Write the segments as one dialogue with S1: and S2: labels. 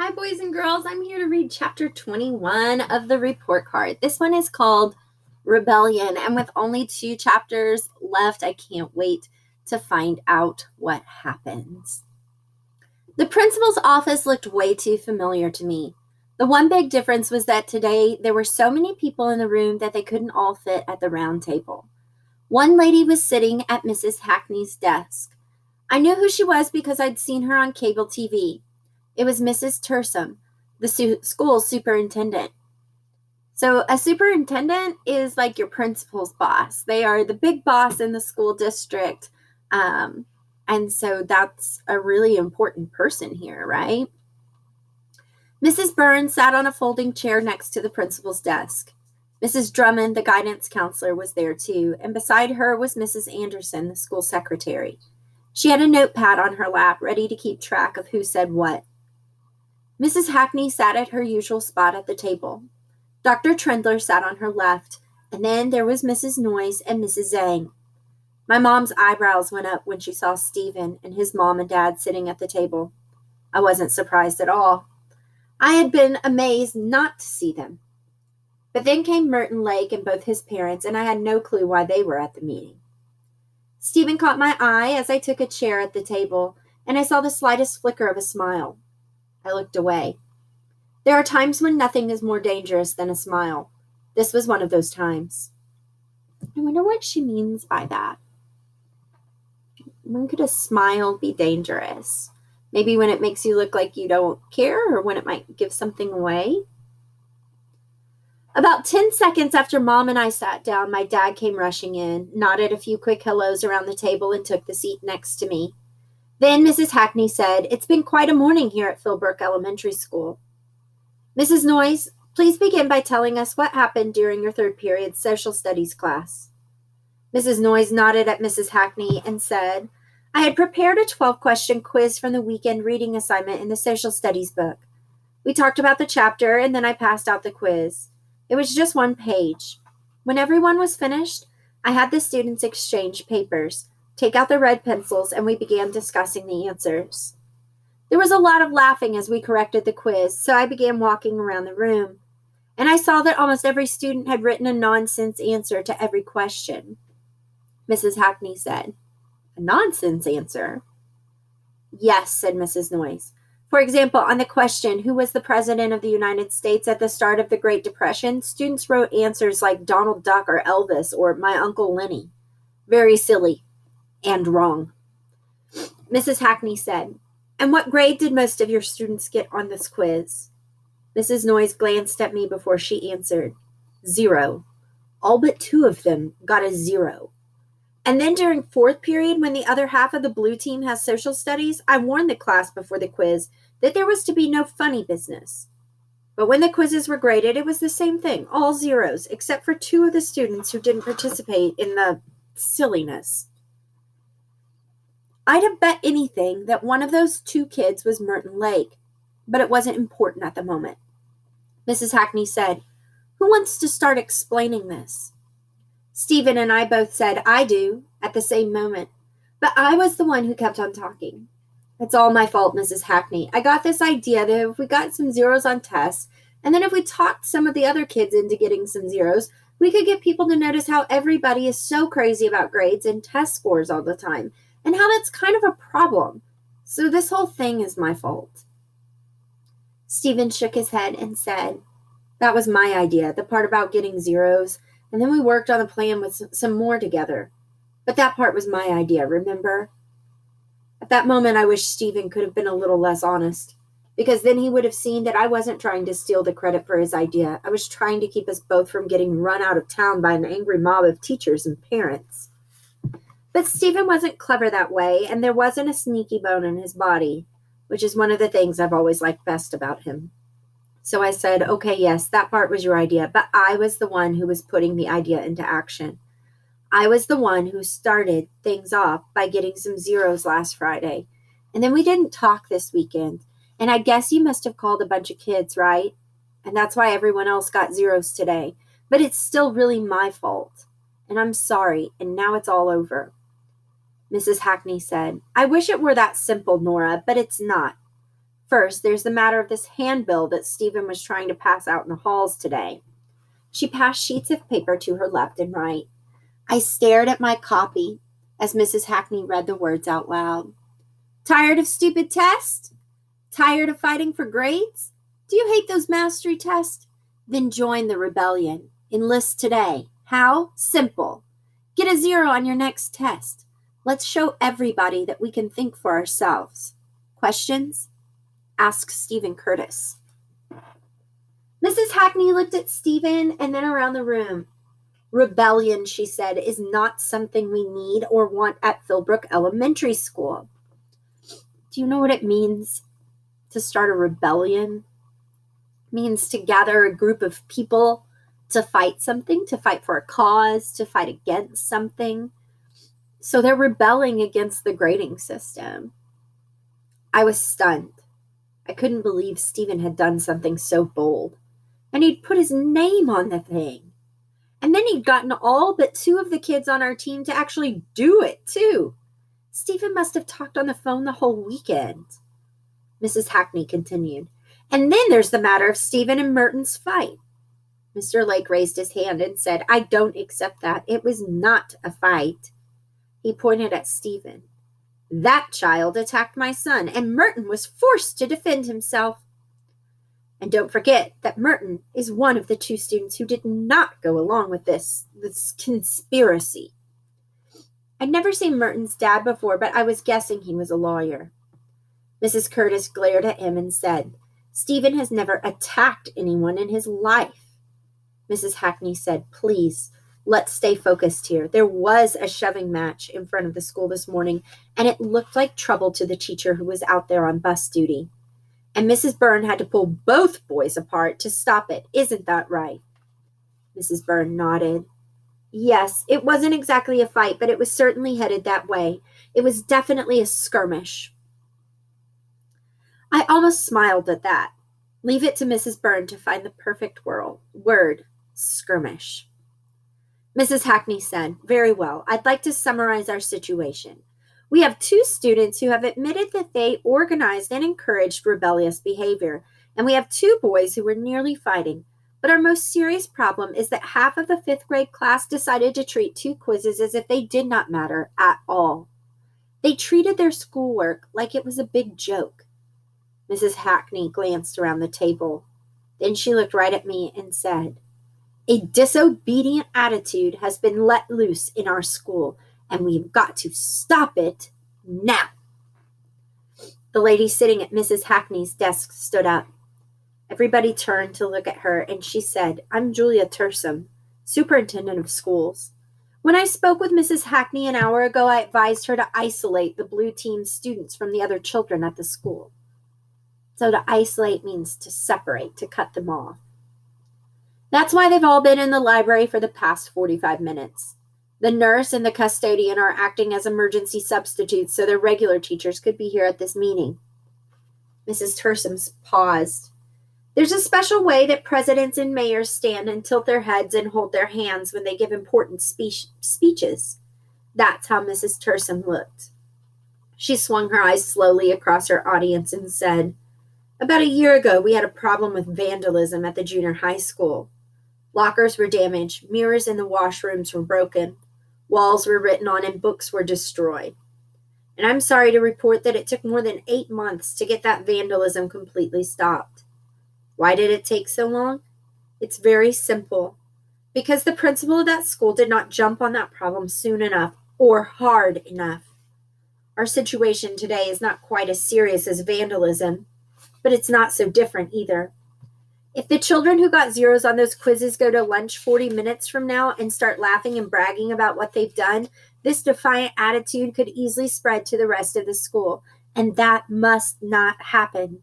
S1: Hi, boys and girls. I'm here to read chapter 21 of the report card. This one is called Rebellion, and with only 2 chapters left, I can't wait to find out what happens. The principal's office looked way too familiar to me. The one big difference was that today there were so many people in the room that they couldn't all fit at the round table. One lady was sitting at Mrs. Hackney's desk. I knew who she was because I'd seen her on cable TV. It was Mrs. Tursum, the school superintendent. So a superintendent is like your principal's boss. They are the big boss in the school district. And so that's a really important person here, right? Mrs. Burns sat on a folding chair next to the principal's desk. Mrs. Drummond, the guidance counselor, was there too, and beside her was Mrs. Anderson, the school secretary. She had a notepad on her lap, ready to keep track of who said what. Mrs. Hackney sat at her usual spot at the table. Dr. Trendler sat on her left, and then there was Mrs. Noyes and Mrs. Zhang. My mom's eyebrows went up when she saw Stephen and his mom and dad sitting at the table. I wasn't surprised at all. I had been amazed not to see them. But then came Merton Lake and both his parents, and I had no clue why they were at the meeting. Stephen caught my eye as I took a chair at the table, and I saw the slightest flicker of a smile. I looked away. There are times when nothing is more dangerous than a smile. This was one of those times. I wonder what she means by that. When could a smile be dangerous? Maybe when it makes you look like you don't care, or when it might give something away? About 10 seconds after Mom and I sat down, my dad came rushing in, nodded a few quick hellos around the table, and took the seat next to me. Then Mrs. Hackney said, "It's been quite a morning here at Philbrook Elementary School. Mrs. Noyes, please begin by telling us what happened during your third period social studies class." Mrs. Noyes nodded at Mrs. Hackney and said, "I had prepared a 12-question quiz from the weekend reading assignment in the social studies book. We talked about the chapter, and then I passed out the quiz. It was just 1 page. When everyone was finished, I had the students exchange papers, take out their red pencils, and we began discussing the answers. There was a lot of laughing as we corrected the quiz, so I began walking around the room, and I saw that almost every student had written a nonsense answer to every question." Mrs. Hackney said, "A nonsense answer?" "Yes," said Mrs. Noyes. "For example, on the question, who was the President of the United States at the start of the Great Depression, students wrote answers like Donald Duck or Elvis or my Uncle Lenny. Very silly. And wrong." Mrs. Hackney said, "And what grade did most of your students get on this quiz?" Mrs. Noyes glanced at me before she answered. 0. All but 2 of them got a 0. And then during 4th period, when the other half of the blue team has social studies, I warned the class before the quiz that there was to be no funny business. But when the quizzes were graded, it was the same thing, all 0s, except for 2 of the students who didn't participate in the silliness. I'd have bet anything that one of those 2 kids was Merton Lake, but it wasn't important at the moment. Mrs. Hackney said, "Who wants to start explaining this?" Stephen and I both said, "I do," at the same moment, but I was the one who kept on talking. "It's all my fault, Mrs. Hackney. I got this idea that if we got some 0s on tests, and then if we talked some of the other kids into getting some 0s, we could get people to notice how everybody is so crazy about grades and test scores all the time, and how that's kind of a problem. So this whole thing is my fault." Stephen shook his head and said, "That was my idea, the part about getting 0s, and then we worked on a plan with some more together. But that part was my idea, remember?" At that moment, I wish Stephen could have been a little less honest, because then he would have seen that I wasn't trying to steal the credit for his idea. I was trying to keep us both from getting run out of town by an angry mob of teachers and parents. But Stephen wasn't clever that way, and there wasn't a sneaky bone in his body, which is one of the things I've always liked best about him. So I said, "Okay, yes, that part was your idea, but I was the one who was putting the idea into action. I was the one who started things off by getting some 0s last Friday. And then we didn't talk this weekend. And I guess you must have called a bunch of kids, right? And that's why everyone else got 0s today. But it's still really my fault. And I'm sorry, and now it's all over." Mrs. Hackney said, "I wish it were that simple, Nora, but it's not. First, there's the matter of this handbill that Stephen was trying to pass out in the halls today. She passed sheets of paper to her left and right. I stared at my copy as Mrs. Hackney read the words out loud. Tired of stupid tests? Tired of fighting for grades? Do you hate those mastery tests? Then join the rebellion. Enlist today. How? Simple. Get a 0 on your next test. Let's show everybody that we can think for ourselves. Questions? Ask Stephen Curtis. Mrs. Hackney looked at Stephen and then around the room. Rebellion, she said, is not something we need or want at Philbrook Elementary School. Do you know what it means to start a rebellion? It means to gather a group of people to fight something, to fight for a cause, to fight against something. So they're rebelling against the grading system. I was stunned. I couldn't believe Stephen had done something so bold. And he'd put his name on the thing. And then he'd gotten all but 2 of the kids on our team to actually do it, too. Stephen must have talked on the phone the whole weekend. Mrs. Hackney continued. And then there's the matter of Stephen and Merton's fight. Mr. Lake raised his hand and said, I don't accept that. It was not a fight. He pointed at Stephen. That child attacked my son, and Merton was forced to defend himself. And don't forget that Merton is one of the 2 students who did not go along with this conspiracy. I'd never seen Merton's dad before, but I was guessing he was a lawyer. Mrs. Curtis glared at him and said, Stephen has never attacked anyone in his life. Mrs. Hackney said, please, let's stay focused here. There was a shoving match in front of the school this morning, and it looked like trouble to the teacher who was out there on bus duty. And Mrs. Byrne had to pull both boys apart to stop it. Isn't that right? Mrs. Byrne nodded. Yes, it wasn't exactly a fight, but it was certainly headed that way. It was definitely a skirmish. I almost smiled at that. Leave it to Mrs. Byrne to find the perfect word, skirmish. Mrs. Hackney said, very well, I'd like to summarize our situation. We have 2 students who have admitted that they organized and encouraged rebellious behavior, and we have 2 boys who were nearly fighting. But our most serious problem is that half of the 5th grade class decided to treat 2 quizzes as if they did not matter at all. They treated their schoolwork like it was a big joke. Mrs. Hackney glanced around the table. Then she looked right at me and said, a disobedient attitude has been let loose in our school, and we've got to stop it now. The lady sitting at Mrs. Hackney's desk stood up. Everybody turned to look at her, and she said, I'm Julia Tursum, superintendent of schools. When I spoke with Mrs. Hackney an hour ago, I advised her to isolate the blue team students from the other children at the school. So to isolate means to separate, to cut them off. That's why they've all been in the library for the past 45 minutes. The nurse and the custodian are acting as emergency substitutes so their regular teachers could be here at this meeting. Mrs. Tursum paused. There's a special way that presidents and mayors stand and tilt their heads and hold their hands when they give important speeches. That's how Mrs. Tursum looked. She swung her eyes slowly across her audience and said, about a year ago, we had a problem with vandalism at the junior high school. Lockers were damaged, mirrors in the washrooms were broken, walls were written on, and books were destroyed. And I'm sorry to report that it took more than 8 months to get that vandalism completely stopped. Why did it take so long? It's very simple. Because the principal of that school did not jump on that problem soon enough or hard enough. Our situation today is not quite as serious as vandalism, but it's not so different either. If the children who got 0s on those quizzes go to lunch 40 minutes from now and start laughing and bragging about what they've done, this defiant attitude could easily spread to the rest of the school, and that must not happen.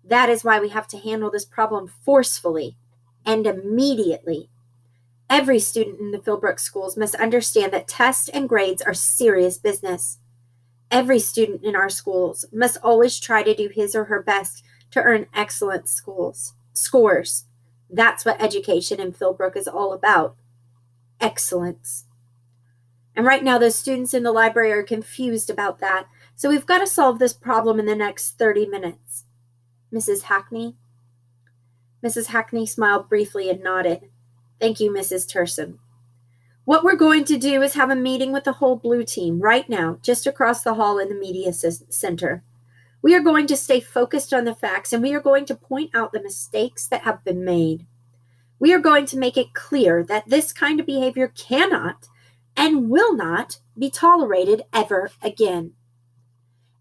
S1: That is why we have to handle this problem forcefully and immediately. Every student in the Philbrook schools must understand that tests and grades are serious business. Every student in our schools must always try to do his or her best to earn excellent scores. That's what education in Philbrook is all about. Excellence. And right now, those students in the library are confused about that. So we've got to solve this problem in the next 30 minutes. Mrs. Hackney? Mrs. Hackney smiled briefly and nodded. Thank you, Mrs. Tursam. What we're going to do is have a meeting with the whole Blue team right now, just across the hall in the media center. We are going to stay focused on the facts, and we are going to point out the mistakes that have been made. We are going to make it clear that this kind of behavior cannot and will not be tolerated ever again.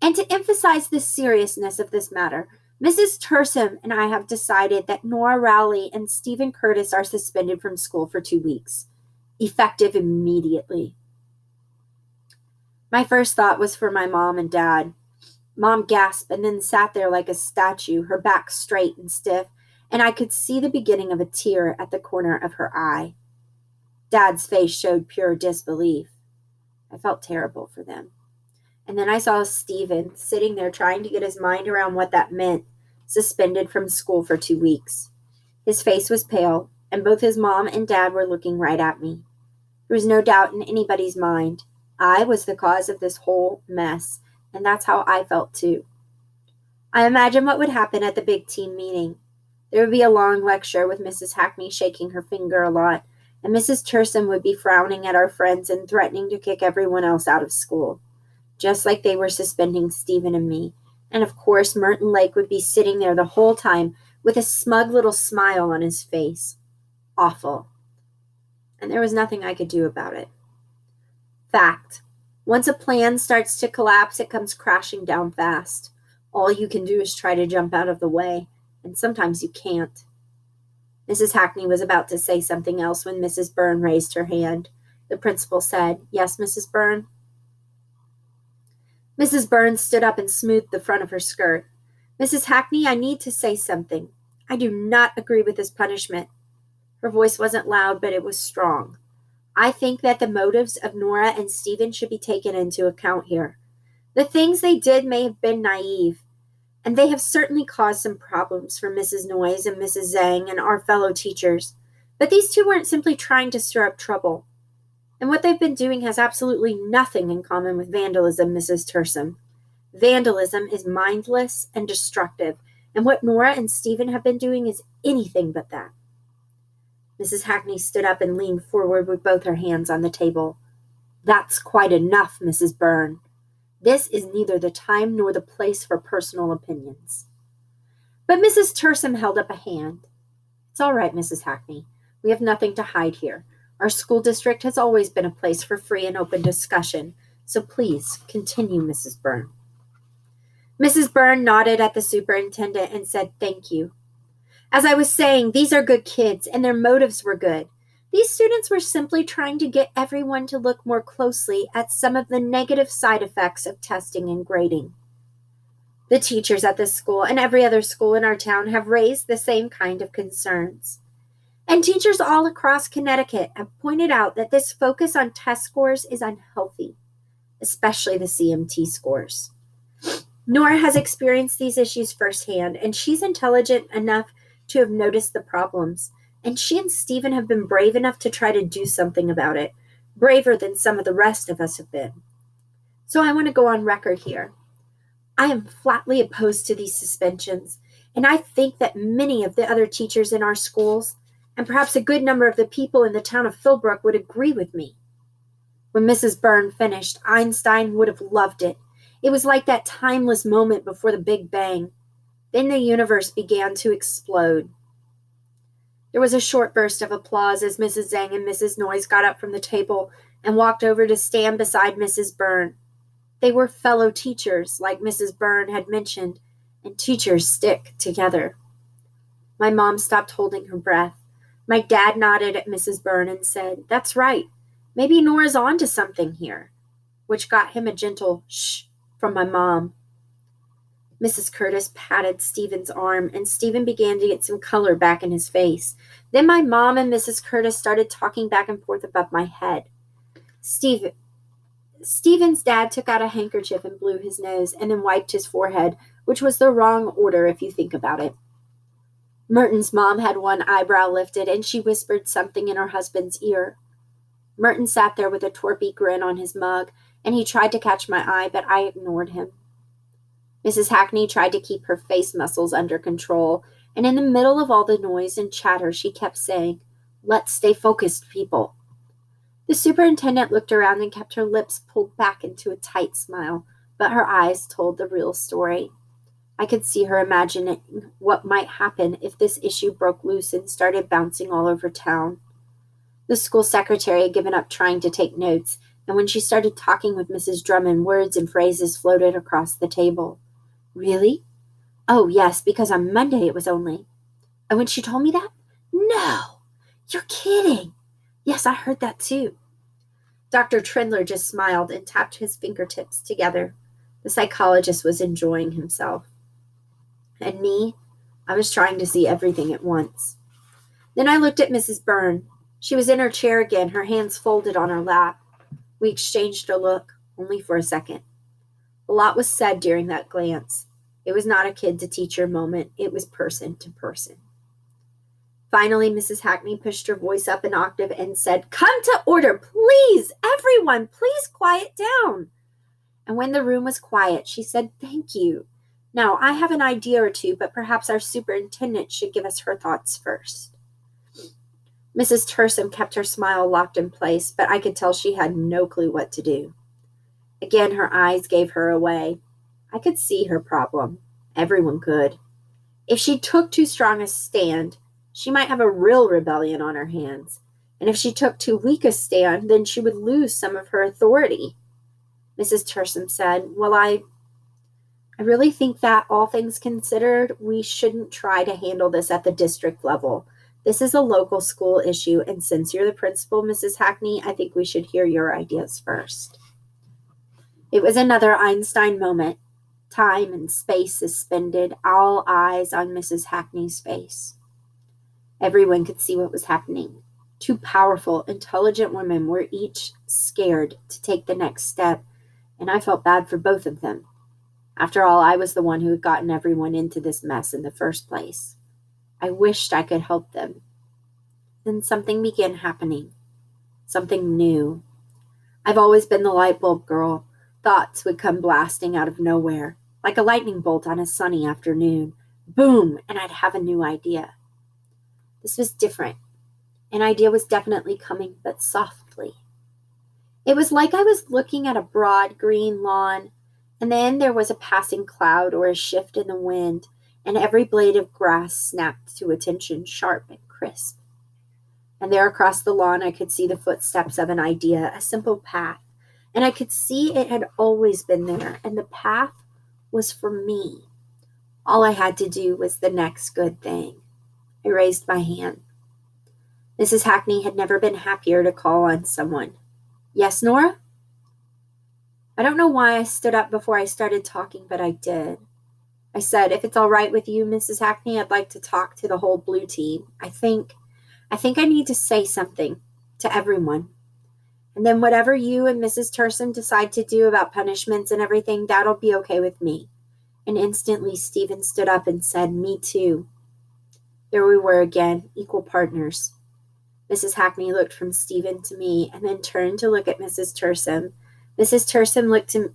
S1: And to emphasize the seriousness of this matter, Mrs. Tursam and I have decided that Nora Rowley and Stephen Curtis are suspended from school for 2 weeks, effective immediately. My first thought was for my mom and dad. Mom gasped and then sat there like a statue, her back straight and stiff, and I could see the beginning of a tear at the corner of her eye. Dad's face showed pure disbelief. I felt terrible for them. And then I saw Stephen sitting there trying to get his mind around what that meant, suspended from school for 2 weeks. His face was pale, and both his mom and dad were looking right at me. There was no doubt in anybody's mind. I was the cause of this whole mess, and that's how I felt too. I imagined what would happen at the big team meeting. There would be a long lecture with Mrs. Hackney shaking her finger a lot, and Mrs. Tursam would be frowning at our friends and threatening to kick everyone else out of school, just like they were suspending Stephen and me. And of course, Merton Lake would be sitting there the whole time with a smug little smile on his face. Awful. And there was nothing I could do about it. Fact. Once a plan starts to collapse, it comes crashing down fast. All you can do is try to jump out of the way, and sometimes you can't. Mrs. Hackney was about to say something else when Mrs. Byrne raised her hand. The principal said, "Yes, Mrs. Byrne?" Mrs. Byrne stood up and smoothed the front of her skirt. "Mrs. Hackney, I need to say something. I do not agree with this punishment." Her voice wasn't loud, but it was strong. "I think that the motives of Nora and Stephen should be taken into account here. The things they did may have been naive, and they have certainly caused some problems for Mrs. Noyes and Mrs. Zhang and our fellow teachers. But these two weren't simply trying to stir up trouble. And what they've been doing has absolutely nothing in common with vandalism, Mrs. Tursam. Vandalism is mindless and destructive, and what Nora and Stephen have been doing is anything but that." Mrs. Hackney stood up and leaned forward with both her hands on the table. "That's quite enough, Mrs. Byrne. This is neither the time nor the place for personal opinions." But Mrs. Tursam held up a hand. "It's all right, Mrs. Hackney. We have nothing to hide here. Our school district has always been a place for free and open discussion, so please continue, Mrs. Byrne." Mrs. Byrne nodded at the superintendent and said, "Thank you. As I was saying, these are good kids, and their motives were good. These students were simply trying to get everyone to look more closely at some of the negative side effects of testing and grading. The teachers at this school and every other school in our town have raised the same kind of concerns. And teachers all across Connecticut have pointed out that this focus on test scores is unhealthy, especially the CMT scores. Nora has experienced these issues firsthand, and she's intelligent enough to have noticed the problems. And she and Stephen have been brave enough to try to do something about it, braver than some of the rest of us have been. So I want to go on record here. I am flatly opposed to these suspensions, and I think that many of the other teachers in our schools, and perhaps a good number of the people in the town of Philbrook, would agree with me." When Mrs. Byrne finished, Einstein would have loved it. It was like that timeless moment before the Big Bang. Then the universe began to explode. There was a short burst of applause as Mrs. Zhang and Mrs. Noyes got up from the table and walked over to stand beside Mrs. Byrne. They were fellow teachers, like Mrs. Byrne had mentioned, and teachers stick together. My mom stopped holding her breath. My dad nodded at Mrs. Byrne and said, "That's right. Maybe Nora's on to something here," which got him a gentle shh from my mom. Mrs. Curtis patted Stephen's arm, and Stephen began to get some color back in his face. Then my mom and Mrs. Curtis started talking back and forth above my head. Stephen's dad took out a handkerchief and blew his nose, and then wiped his forehead, which was the wrong order if you think about it. Merton's mom had one eyebrow lifted, and she whispered something in her husband's ear. Merton sat there with a torpy grin on his mug, and he tried to catch my eye, but I ignored him. Mrs. Hackney tried to keep her face muscles under control, and in the middle of all the noise and chatter, she kept saying, "Let's stay focused, people." The superintendent looked around and kept her lips pulled back into a tight smile, but her eyes told the real story. I could see her imagining what might happen if this issue broke loose and started bouncing all over town. The school secretary had given up trying to take notes, and when she started talking with Mrs. Drummond, words and phrases floated across the table. "Really? Oh, yes, because on Monday it was only." "And when she told me that?" "No, you're kidding." "Yes, I heard that too." Dr. Trindler just smiled and tapped his fingertips together. The psychologist was enjoying himself. And me, I was trying to see everything at once. Then I looked at Mrs. Byrne. She was in her chair again, her hands folded on her lap. We exchanged a look, only for a second. A lot was said during that glance. It was not a kid-to-teacher moment. It was person to person. Finally, Mrs. Hackney pushed her voice up an octave and said, "Come to order, please! Everyone, please quiet down!" And when the room was quiet, she said, "Thank you. Now, I have an idea or two, but perhaps our superintendent should give us her thoughts first." Mrs. Tursum kept her smile locked in place, but I could tell she had no clue what to do. Again, her eyes gave her away. I could see her problem. Everyone could. If she took too strong a stand, she might have a real rebellion on her hands. And if she took too weak a stand, then she would lose some of her authority. Mrs. Tursum said, "Well, I really think that, all things considered, we shouldn't try to handle this at the district level. This is a local school issue, and since you're the principal, Mrs. Hackney, I think we should hear your ideas first." It was another Einstein moment. Time and space suspended, all eyes on Mrs. Hackney's face. Everyone could see what was happening. Two powerful, intelligent women were each scared to take the next step, and I felt bad for both of them. After all, I was the one who had gotten everyone into this mess in the first place. I wished I could help them. Then something began happening. Something new. I've always been the light bulb girl. Thoughts would come blasting out of nowhere, like a lightning bolt on a sunny afternoon. Boom, and I'd have a new idea. This was different. An idea was definitely coming, but softly. It was like I was looking at a broad green lawn, and then there was a passing cloud or a shift in the wind, and every blade of grass snapped to attention, sharp and crisp. And there across the lawn I could see the footsteps of an idea, a simple path, and I could see it had always been there, and the path was for me. All I had to do was the next good thing. I raised my hand. Mrs. Hackney had never been happier to call on someone. "Yes, Nora?" I don't know why I stood up before I started talking, but I did. I said, "If it's all right with you, Mrs. Hackney, I'd like to talk to the whole blue team. I think I need to say something to everyone. And then whatever you and Mrs. Tursum decide to do about punishments and everything, that'll be okay with me." And instantly Stephen stood up and said, "Me too." There we were again, equal partners. Mrs. Hackney looked from Stephen to me and then turned to look at Mrs. Tursum. Mrs. Tursum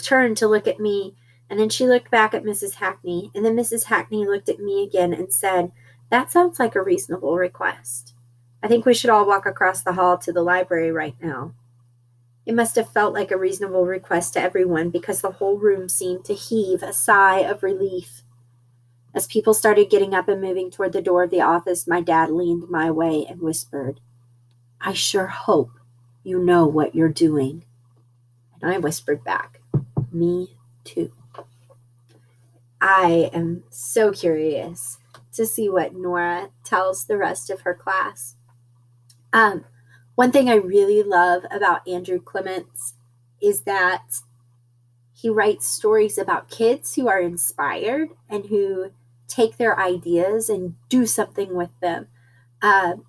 S1: turned to look at me, and then she looked back at Mrs. Hackney, and then Mrs. Hackney looked at me again and said, "That sounds like a reasonable request. I think we should all walk across the hall to the library right now." It must have felt like a reasonable request to everyone because the whole room seemed to heave a sigh of relief. As people started getting up and moving toward the door of the office, my dad leaned my way and whispered, "I sure hope you know what you're doing." And I whispered back, "Me too." I am so curious to see what Nora tells the rest of her class. One thing I really love about Andrew Clements is that he writes stories about kids who are inspired and who take their ideas and do something with them.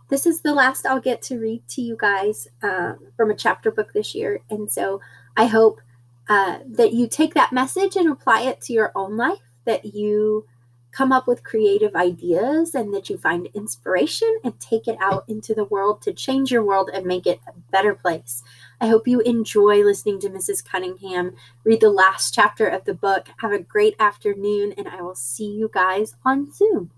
S1: This is the last I'll get to read to you guys from a chapter book this year. And so I hope that you take that message and apply it to your own life, that you come up with creative ideas and that you find inspiration and take it out into the world to change your world and make it a better place. I hope you enjoy listening to Mrs. Cunningham read the last chapter of the book. Have a great afternoon, and I will see you guys on Zoom.